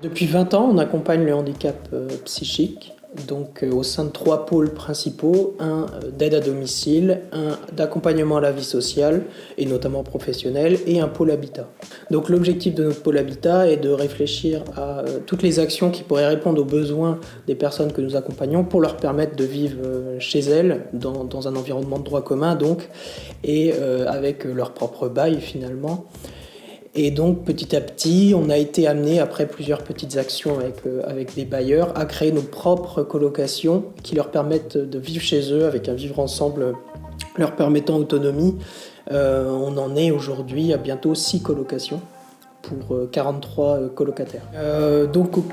Depuis 20 ans, on accompagne le handicap psychique, donc au sein de 3 pôles principaux, un d'aide à domicile, un d'accompagnement à la vie sociale, et notamment professionnelle, et un pôle habitat. Donc l'objectif de notre pôle habitat est de réfléchir à toutes les actions qui pourraient répondre aux besoins des personnes que nous accompagnons pour leur permettre de vivre chez elles, dans un environnement de droit commun donc, et avec leur propre bail finalement. Et donc petit à petit, on a été amené, après plusieurs petites actions avec des bailleurs, à créer nos propres colocations qui leur permettent de vivre chez eux avec un vivre ensemble leur permettant autonomie. On en est aujourd'hui à bientôt 6 colocations pour 43 colocataires. Donc au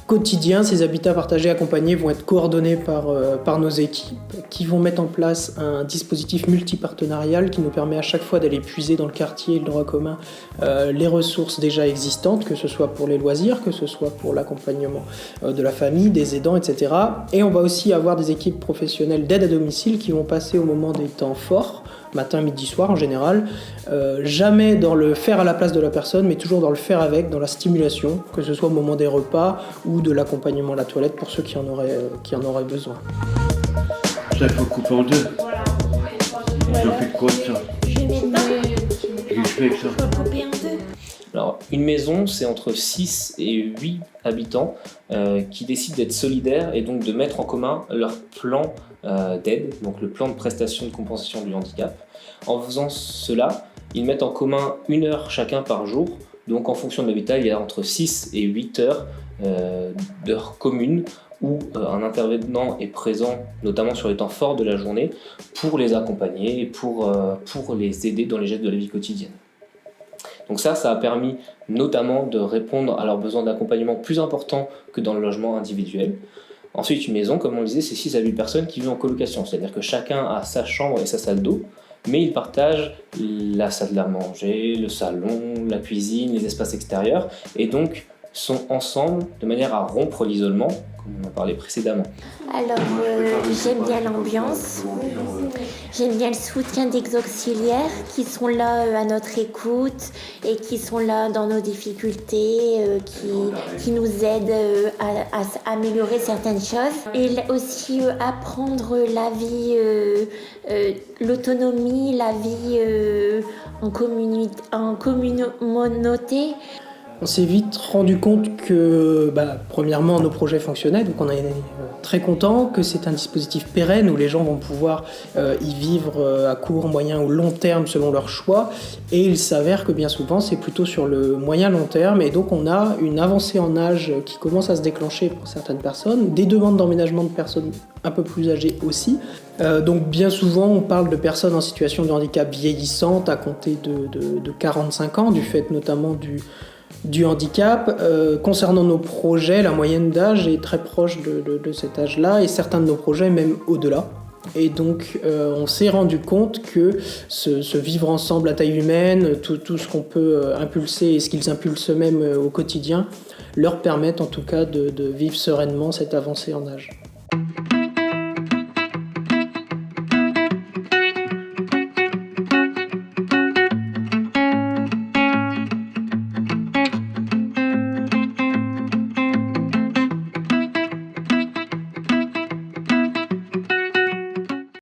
quotidien, ces habitats partagés accompagnés vont être coordonnés par nos équipes qui vont mettre en place un dispositif multipartenarial qui nous permet à chaque fois d'aller puiser dans le quartier et le droit commun les ressources déjà existantes, que ce soit pour les loisirs, que ce soit pour l'accompagnement de la famille, des aidants, etc. Et on va aussi avoir des équipes professionnelles d'aide à domicile qui vont passer au moment des temps forts, matin, midi, soir en général, jamais dans le faire à la place de la personne, mais toujours dans le faire avec, dans la stimulation, que ce soit au moment des repas ou de l'accompagnement à la toilette pour ceux qui en auraient besoin. Ça, il faut couper en deux. J'en fais quoi de ça? Je fais avec ça. Alors, une maison, c'est entre 6 et 8 habitants qui décident d'être solidaires et donc de mettre en commun leur plan d'aide, donc le plan de prestation de compensation du handicap. En faisant cela, ils mettent en commun 1 heure chacun par jour. Donc en fonction de l'habitat, il y a entre 6 et 8 heures d'heures communes où un intervenant est présent, notamment sur les temps forts de la journée, pour les accompagner et pour les aider dans les gestes de la vie quotidienne. Donc ça a permis notamment de répondre à leurs besoins d'accompagnement plus importants que dans le logement individuel. Ensuite, une maison, comme on le disait, c'est 6 à 8 personnes qui vivent en colocation, c'est-à-dire que chacun a sa chambre et sa salle d'eau, mais ils partagent la salle à manger, le salon, la cuisine, les espaces extérieurs, et donc sont ensemble de manière à rompre l'isolement, comme on en parlait précédemment. Alors, j'aime bien l'ambiance, j'aime bien le soutien des auxiliaires qui sont là à notre écoute et qui sont là dans nos difficultés, qui nous aident à améliorer certaines choses. Et aussi apprendre la vie, l'autonomie, la vie en communauté. On s'est vite rendu compte que, premièrement, nos projets fonctionnaient, donc on est très contents, que c'est un dispositif pérenne où les gens vont pouvoir y vivre à court, moyen ou long terme selon leur choix. Et il s'avère que bien souvent, c'est plutôt sur le moyen-long terme. Et donc, on a une avancée en âge qui commence à se déclencher pour certaines personnes, des demandes d'emménagement de personnes un peu plus âgées aussi. Donc, bien souvent, on parle de personnes en situation de handicap vieillissante à compter de 45 ans, du fait notamment du handicap. Concernant nos projets, la moyenne d'âge est très proche de cet âge-là et certains de nos projets même au-delà. Et donc on s'est rendu compte que ce vivre ensemble à taille humaine, tout ce qu'on peut impulser et ce qu'ils impulsent eux-mêmes au quotidien, leur permettent en tout cas de vivre sereinement cette avancée en âge.